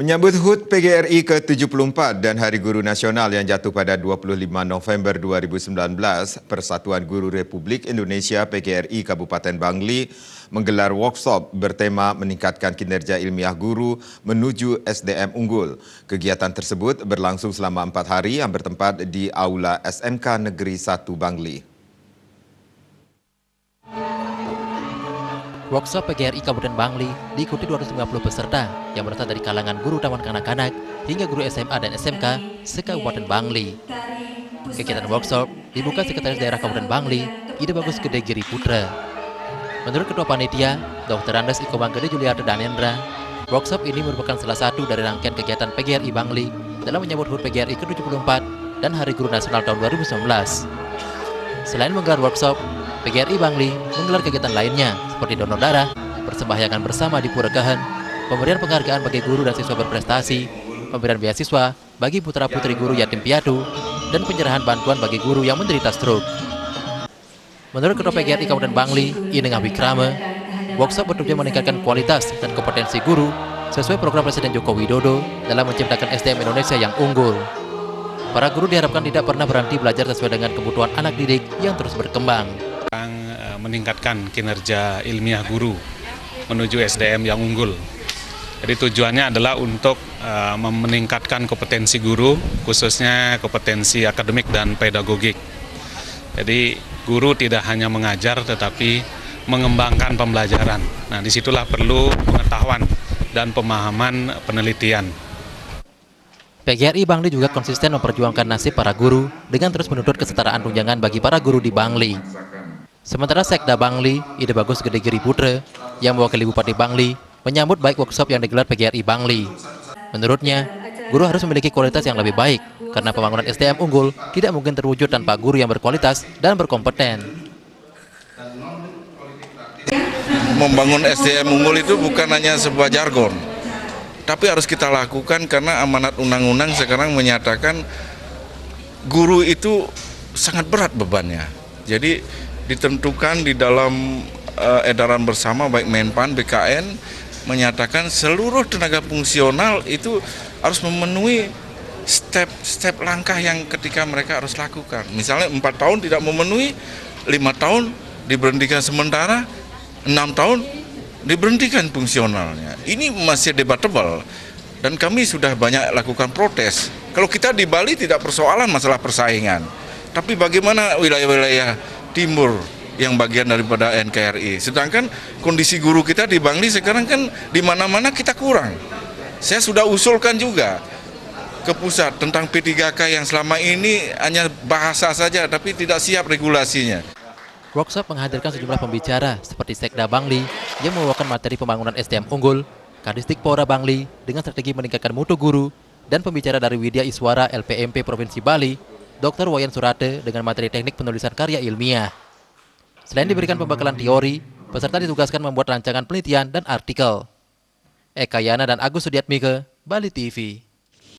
Menyambut HUT PGRI ke-74 dan Hari Guru Nasional yang jatuh pada 25 November 2019, Persatuan Guru Republik Indonesia PGRI Kabupaten Bangli menggelar workshop bertema meningkatkan kinerja ilmiah guru menuju SDM unggul. Kegiatan tersebut berlangsung selama 4 hari yang bertempat di Aula SMK Negeri 1 Bangli. Workshop PGRI Kabupaten Bangli diikuti 250 peserta yang berasal dari kalangan guru taman kanak-kanak hingga guru SMA dan SMK se-Kabupaten Bangli. Kegiatan workshop dibuka Sekretaris Daerah Kabupaten Bangli, Ide Bagus Gede Giri Putra. Menurut Ketua Panitia, Dr. Andes Iko Manggede Juliarto Danendra, workshop ini merupakan salah satu dari rangkaian kegiatan PGRI Bangli dalam menyambut HUT PGRI ke-74 dan Hari Guru Nasional tahun 2019. Selain menggelar workshop, PGRI Bangli menggelar kegiatan lainnya seperti donor darah, persembahyangan bersama di Pura Gahan, pemberian penghargaan bagi guru dan siswa berprestasi, pemberian beasiswa bagi putra-putri guru yatim piatu, dan penyerahan bantuan bagi guru yang menderita stroke. Menurut Ketua PGRI Kabupaten Bangli, Ineng Wikrama, workshop bertujuan meningkatkan kualitas dan kompetensi guru sesuai program Presiden Joko Widodo dalam menciptakan SDM Indonesia yang unggul. Para guru diharapkan tidak pernah berhenti belajar sesuai dengan kebutuhan anak didik yang terus berkembang. Meningkatkan kinerja ilmiah guru menuju SDM yang unggul. Jadi tujuannya adalah untuk meningkatkan kompetensi guru, khususnya kompetensi akademik dan pedagogik. Jadi guru tidak hanya mengajar tetapi mengembangkan pembelajaran. Nah, disitulah perlu pengetahuan dan pemahaman penelitian. PGRI Bangli juga konsisten memperjuangkan nasib para guru dengan terus menuntut kesetaraan tunjangan bagi para guru di Bangli. Sementara Sekda Bangli, Ide Bagus Gede Giri Putra, yang mewakili Bupati Bangli, menyambut baik workshop yang digelar PGRI Bangli. Menurutnya, guru harus memiliki kualitas yang lebih baik, karena pembangunan SDM unggul tidak mungkin terwujud tanpa guru yang berkualitas dan berkompeten. Membangun SDM unggul itu bukan hanya sebuah jargon, tapi harus kita lakukan karena amanat undang-undang sekarang menyatakan guru itu sangat berat bebannya. Jadi ditentukan di dalam edaran bersama baik Menpan, BKN menyatakan seluruh tenaga fungsional itu harus memenuhi step langkah yang ketika mereka harus lakukan. Misalnya 4 tahun tidak memenuhi, 5 tahun diberhentikan sementara, 6 tahun diberhentikan fungsionalnya. Ini masih debatable dan kami sudah banyak lakukan protes. Kalau kita di Bali tidak persoalan masalah persaingan, tapi bagaimana wilayah-wilayah timur yang bagian daripada NKRI. Sedangkan kondisi guru kita di Bangli sekarang kan di mana-mana kita kurang. Saya sudah usulkan juga ke pusat tentang P3K yang selama ini hanya bahasa saja tapi tidak siap regulasinya. Workshop menghadirkan sejumlah pembicara seperti Sekda Bangli yang membawakan materi pembangunan SDM unggul, Kadisdikpora Bangli dengan strategi meningkatkan mutu guru, dan pembicara dari Widya Iswara LPMP Provinsi Bali, Dr. Wayan Surate dengan materi teknik penulisan karya ilmiah. Selain diberikan pembekalan teori, peserta ditugaskan membuat rancangan penelitian dan artikel. Eka Yana dan Agus Sudiatmike, Bali TV.